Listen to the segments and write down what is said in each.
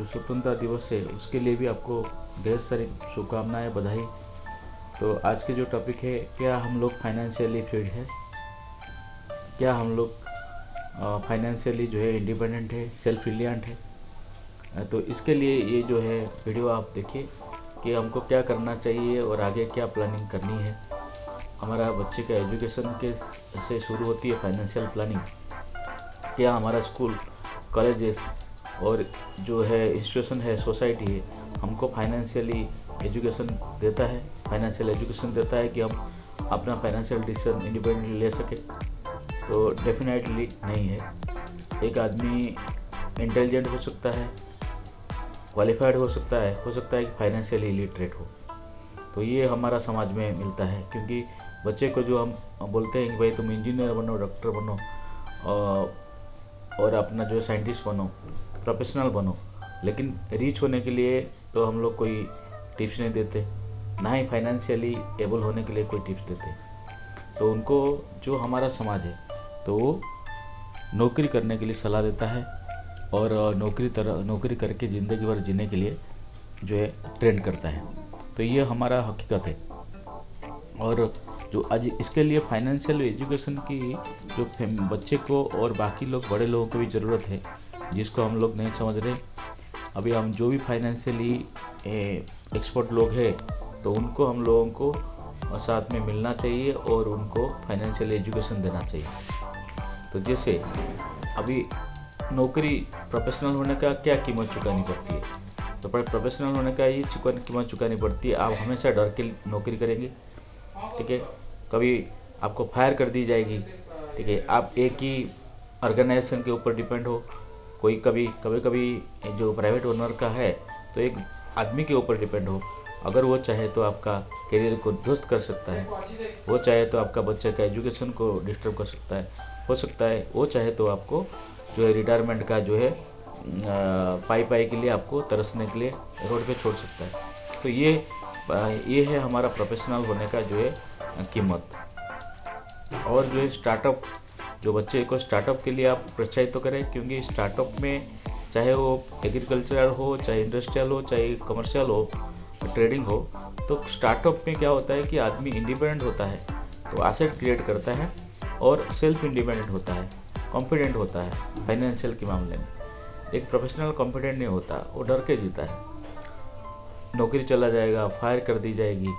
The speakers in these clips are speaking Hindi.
जो स्वतंत्रता दिवस है उसके लिए भी आपको ढेर सारी शुभकामनाएं, बधाई। तो आज के जो टॉपिक है, क्या हम लोग फाइनेंशियली फ्री है, क्या हम लोग फाइनेंशियली जो है इंडिपेंडेंट है, सेल्फ रिलियंट है। तो इसके लिए ये जो है वीडियो आप देखिए कि हमको क्या करना चाहिए और आगे क्या प्लानिंग करनी है। हमारा बच्चे का एजुकेशन के से शुरू होती है फाइनेंशियल प्लानिंग। क्या हमारा स्कूल, कॉलेजेस और जो है इंस्टीट्यूशन है, सोसाइटी है, हमको फाइनेंशियली एजुकेशन देता है, फाइनेंशियल एजुकेशन देता है कि हम अपना फाइनेंशियल डिसीजन इंडिपेंडेंटली ले सके? तो डेफिनेटली नहीं है। एक आदमी इंटेलिजेंट हो सकता है, क्वालिफाइड हो सकता है कि फाइनेंशियली इलिटरेट हो। तो ये हमारा समाज में मिलता है, क्योंकि बच्चे को जो हम बोलते हैं कि भाई तुम इंजीनियर बनो, डॉक्टर बनो और अपना जो साइंटिस्ट बनो, प्रोफेशनल बनो, लेकिन रीच होने के लिए तो हम लोग कोई टिप्स नहीं देते, ना ही फाइनेंशियली एबल होने के लिए कोई टिप्स देते। तो उनको जो हमारा समाज है तो वो नौकरी करने के लिए सलाह देता है और नौकरी करके ज़िंदगी भर जीने के लिए जो है ट्रेंड करता है। तो ये हमारा हकीकत है। और जो आज इसके लिए फाइनेंशियल एजुकेशन की जो बच्चे को और बाकी लोग, बड़े लोगों को भी ज़रूरत है, जिसको हम लोग नहीं समझ रहे। अभी हम जो भी फाइनेंशियली एक्सपर्ट लोग हैं तो उनको हम लोगों को साथ में मिलना चाहिए और उनको फाइनेंशियल एजुकेशन देना चाहिए। तो जैसे अभी नौकरी, प्रोफेशनल होने का क्या कीमत चुकानी पड़ती है? तो प्रोफेशनल होने का ये कीमत चुकानी पड़ती है, आप हमेशा डर के नौकरी करेंगे, ठीक है। कभी आपको फायर कर दी जाएगी, ठीक है। आप एक ही ऑर्गेनाइजेशन के ऊपर डिपेंड हो। कभी कभी जो प्राइवेट ओनर का है तो एक आदमी के ऊपर डिपेंड हो। अगर वो चाहे तो आपका करियर को ध्वस्त कर सकता है, वो चाहे तो आपका बच्चे का एजुकेशन को डिस्टर्ब कर सकता है, हो सकता है वो चाहे तो आपको जो है रिटायरमेंट का जो है पाई के लिए आपको तरसने के लिए रोड पे छोड़ सकता है। तो ये है हमारा प्रोफेशनल होने का जो है कीमत। और जो है स्टार्टअप, जो बच्चे को स्टार्टअप के लिए आप प्रोत्साहित तो करें, क्योंकि स्टार्टअप में चाहे वो एग्रीकल्चरल हो, चाहे इंडस्ट्रियल हो, चाहे कमर्शियल हो, ट्रेडिंग हो, तो स्टार्टअप में क्या होता है कि आदमी इंडिपेंडेंट होता है, तो एसेट क्रिएट करता है और सेल्फ इंडिपेंडेंट होता है, कॉन्फिडेंट होता है फाइनेंशियल के मामले में। एक प्रोफेशनल कॉन्फिडेंट नहीं होता, वो डर के जीता है। नौकरी चला जाएगा, फायर कर दी जाएगी,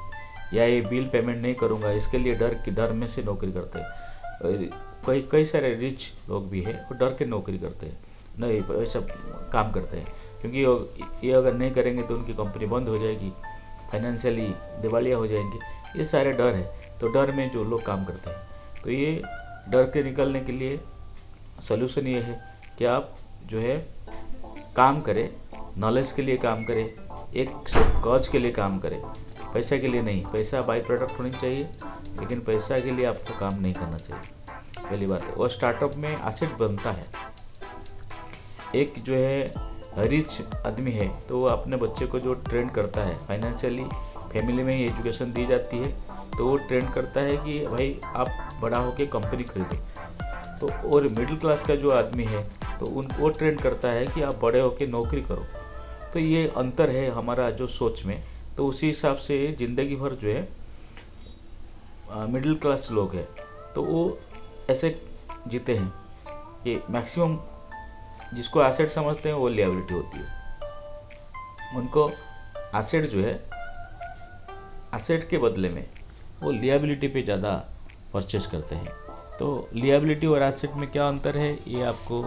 या ये बिल पेमेंट नहीं करूँगा, इसके लिए डर में से नौकरी करते हैं। कई सारे रिच लोग भी हैं, वो डर के नौकरी करते हैं, नहीं ऐसा काम करते हैं, क्योंकि ये अगर नहीं करेंगे तो उनकी कंपनी बंद हो जाएगी, फाइनेंशियली दिवालिया हो जाएंगे। ये सारे डर है, तो डर में जो लोग काम करते हैं। तो ये डर के निकलने के लिए सॉल्यूशन ये है कि आप जो है काम करें, नॉलेज के लिए काम करें, एक कॉज के लिए काम करें, पैसा के लिए नहीं। पैसा बाई प्रोडक्ट होनी चाहिए, लेकिन पैसा के लिए आपको काम नहीं करना चाहिए, पहली बात है। और स्टार्टअप में एसेट बनता है। एक जो है रिच आदमी है तो वो अपने बच्चे को जो ट्रेन करता है, फाइनेंशियली फैमिली में ही एजुकेशन दी जाती है, तो वो ट्रेन करता है कि भाई आप बड़ा होके कंपनी खरीदो। तो और मिडिल क्लास का जो आदमी है तो उनको ट्रेन करता है कि आप बड़े होके नौकरी करो। तो ये अंतर है हमारा जो सोच में। तो उसी हिसाब से ज़िंदगी भर जो है मिडिल क्लास लोग हैं तो वो ऐसे जीते हैं कि मैक्सिमम जिसको एसेट समझते हैं वो लिएबिलिटी होती है। उनको एसेट जो है, एसेट के बदले में वो लिएबिलिटी पे ज़्यादा परचेस करते हैं। तो लिएबिलिटी और एसेट में क्या अंतर है, ये आपको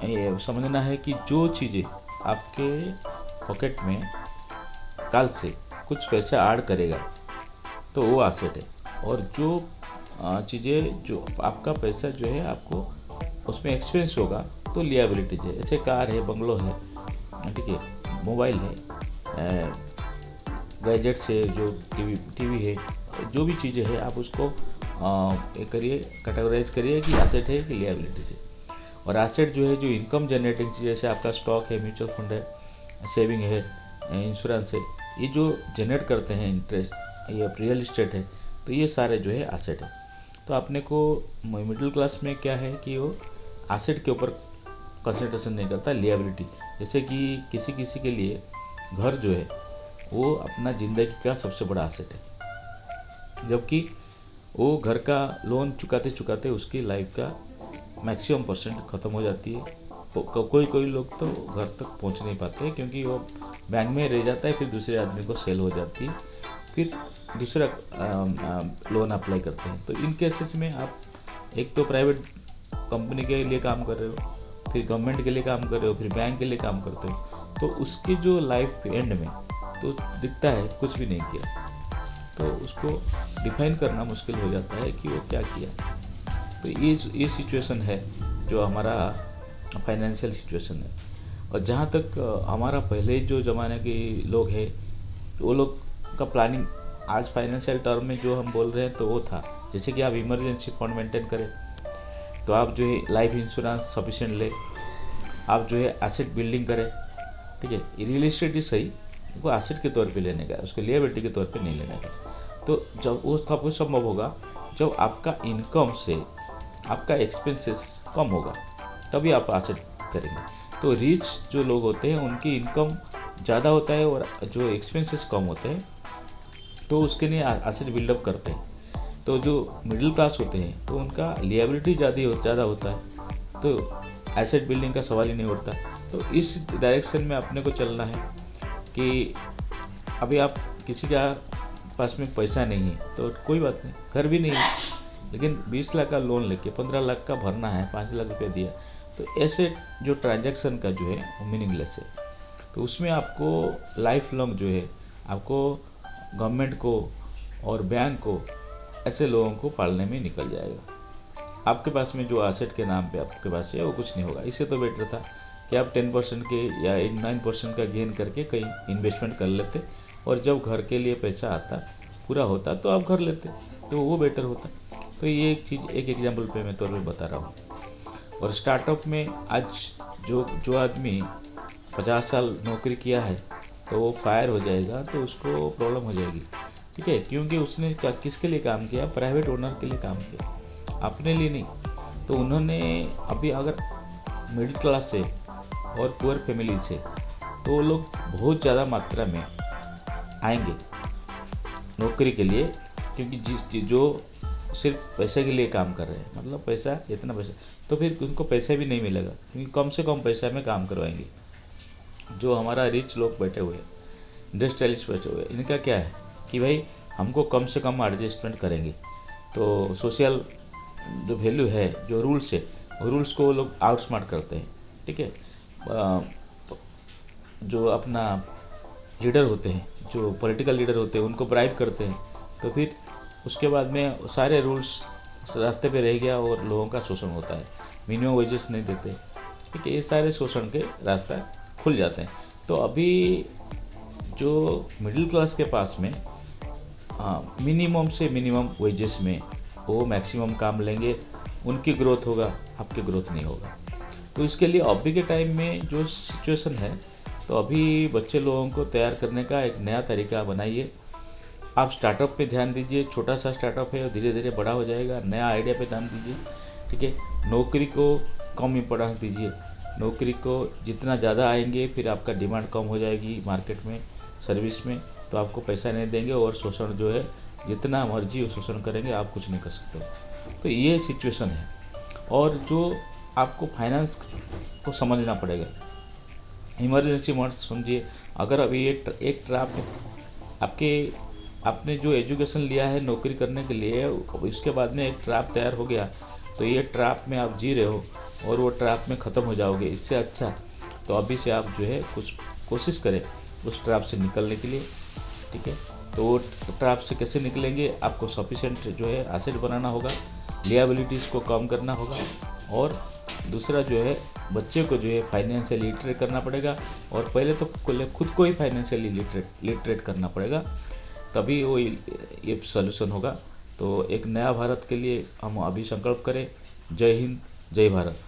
ये समझना है कि जो चीज़ें आपके पॉकेट में कल से कुछ पैसा ऐड करेगा तो वो एसेट है, और जो चीज़ें जो आपका पैसा जो है आपको उसमें एक्सपेंस होगा तो लिएबिलिटीज है। जैसे कार है, बंगलो है, ठीक है, मोबाइल है, गैजेट्स है, जो टीवी है, जो भी चीज़ें हैं आप उसको करिए, कैटेगराइज करिए कि एसेट है कि लिएबिलिटीज है। और एसेट जो है, जो इनकम जनरेटिंग चीज़, जैसे आपका स्टॉक है, म्यूचुअल फंड है, सेविंग है, इंश्योरेंस है, ये जो जनरेट करते हैं इंटरेस्ट, ये रियल इस्टेट है, तो ये सारे जो है एसेट है। तो अपने को मिडिल क्लास में क्या है कि वो एसेट के ऊपर कंसंट्रेशन नहीं करता लिएबिलिटी। जैसे कि किसी किसी के लिए घर जो है वो अपना ज़िंदगी का सबसे बड़ा एसेट है, जबकि वो घर का लोन चुकाते चुकाते उसकी लाइफ का मैक्सिमम परसेंट ख़त्म हो जाती है। कोई कोई लोग तो घर तक पहुंच नहीं पाते क्योंकि वो बैंक में रह जाता है, फिर दूसरे आदमी को सेल हो जाती है, फिर दूसरा लोन अप्लाई करते हैं। तो इन केसेस में आप एक तो प्राइवेट कंपनी के लिए काम कर रहे हो, फिर गवर्नमेंट के लिए काम कर रहे हो, फिर बैंक के लिए काम करते हो, तो उसकी जो लाइफ एंड में तो दिखता है कुछ भी नहीं किया, तो उसको डिफाइन करना मुश्किल हो जाता है कि वो क्या किया। तो ये सिचुएशन है जो हमारा फाइनेंशियल सिचुएशन है। और जहाँ तक हमारा पहले जो ज़माने के लोग हैं वो लोग का प्लानिंग आज फाइनेंशियल टर्म में जो हम बोल रहे हैं तो वो था, जैसे कि आप इमरजेंसी फंड मेंटेन करें, तो आप जो है लाइफ इंश्योरेंस सफिशिएंट ले, आप जो है एसेट बिल्डिंग करें, ठीक है। रियल एस्टेट ही सही, वो एसेट के तौर पे लेने का, उसको लिएबिलिटी के तौर पे नहीं लेने का। तो जब वो सब कुछ संभव होगा जब आपका इनकम से आपका एक्सपेंसेस कम होगा, तभी आप एसेट करेंगे। तो रिच जो लोग होते हैं उनकी इनकम ज़्यादा होता है और जो एक्सपेंसेस कम होते हैं, तो उसके लिए एसेट बिल्डअप करते हैं। तो जो मिडिल क्लास होते हैं तो उनका लिएबिलिटी ज़्यादा होता है, तो एसेट बिल्डिंग का सवाल ही नहीं उठता। तो इस डायरेक्शन में अपने को चलना है कि अभी आप किसी का पास में पैसा नहीं है तो कोई बात नहीं, घर भी नहीं है, लेकिन 20 लाख का लोन लेके 15 लाख का भरना है, 5 लाख रुपया दिया, तो ऐसे जो ट्रांजैक्शन का जो है वो मीनिंगलेस है। तो उसमें आपको लाइफ लॉन्ग जो है आपको गवर्नमेंट को और बैंक को ऐसे लोगों को पालने में निकल जाएगा। आपके पास में जो एसेट के नाम पे आपके पास है वो कुछ नहीं होगा। इससे तो बेटर था कि आप 10% के या 9% का गेन करके कहीं इन्वेस्टमेंट कर लेते, और जब घर के लिए पैसा आता पूरा होता तो आप घर लेते, तो वो बेटर होता। तो ये एक चीज़ एक एग्जाम्पल पे मैं तौर पे बता रहा हूँ। और स्टार्टअप में आज जो आदमी 50 साल नौकरी किया है तो वो फायर हो जाएगा तो उसको प्रॉब्लम हो जाएगी, ठीक है, क्योंकि उसने किसके लिए काम किया, प्राइवेट ओनर के लिए काम किया, अपने लिए नहीं। तो उन्होंने अभी अगर मिडिल क्लास से और पुअर फैमिली से, तो वो लोग बहुत ज़्यादा मात्रा में आएंगे नौकरी के लिए, क्योंकि जो सिर्फ पैसे के लिए काम कर रहे हैं, मतलब पैसा इतना पैसा, तो फिर उनको पैसा भी नहीं मिलेगा क्योंकि कम से कम पैसा में काम करवाएंगे। जो हमारा रिच लोग बैठे हुए हैं, इंडस्ट्रियलिस्ट बैठे हुए हैं, इनका क्या है कि भाई हमको कम से कम एडजस्टमेंट करेंगे। तो सोशल जो वैल्यू है, जो रूल्स है, रूल्स को वो लोग आउटस्मार्ट करते हैं, ठीक है। जो अपना लीडर होते हैं, जो पॉलिटिकल लीडर होते हैं, उनको ब्राइब करते हैं, तो फिर उसके बाद में सारे रूल्स रास्ते पे रह गया और लोगों का शोषण होता है, मिनिमम वेजेस नहीं देते, ठीक है। ये सारे शोषण के रास्ता खुल जाते हैं। तो अभी जो मिडिल क्लास के पास में मिनिमम से मिनिमम वेजेस में वो मैक्सिमम काम लेंगे, उनकी ग्रोथ होगा, आपकी ग्रोथ नहीं होगा। तो इसके लिए अभी के टाइम में जो सिचुएशन है, तो अभी बच्चे लोगों को तैयार करने का एक नया तरीका बनाइए। आप स्टार्टअप पे ध्यान दीजिए, छोटा सा स्टार्टअप है, धीरे धीरे बड़ा हो जाएगा, नया आइडिया पे ध्यान दीजिए, ठीक है। नौकरी को कम इम्पोर्टेंस दीजिए, नौकरी को जितना ज़्यादा आएंगे फिर आपका डिमांड कम हो जाएगी मार्केट में, सर्विस में, तो आपको पैसा नहीं देंगे और शोषण जो है जितना मर्जी शोषण करेंगे, आप कुछ नहीं कर सकते। तो ये सिचुएशन है। और जो आपको फाइनेंस को समझना पड़ेगा, इमरजेंसी मत समझिए। अगर अभी एक ट्रैप आपने जो एजुकेशन लिया है नौकरी करने के लिए, इसके बाद में एक ट्रैप तैयार हो गया, तो ये ट्रैप में आप जी रहे हो और वो ट्रैप में ख़त्म हो जाओगे। इससे अच्छा तो अभी से आप जो है कुछ कोशिश करें उस ट्रैप से निकलने के लिए, ठीक है। तो वो ट्रैप से कैसे निकलेंगे, आपको सफिशेंट जो है एसेट बनाना होगा, लिएबिलिटीज़ को कम करना होगा, और दूसरा जो है बच्चे को जो है फाइनेंशियली लिटरेट करना पड़ेगा। और पहले तो खुद को ही फाइनेंशियली लिटरेट करना पड़ेगा, तभी वो ये सॉल्यूशन होगा। तो एक नया भारत के लिए हम अभी संकल्प करें। जय हिंद, जय भारत।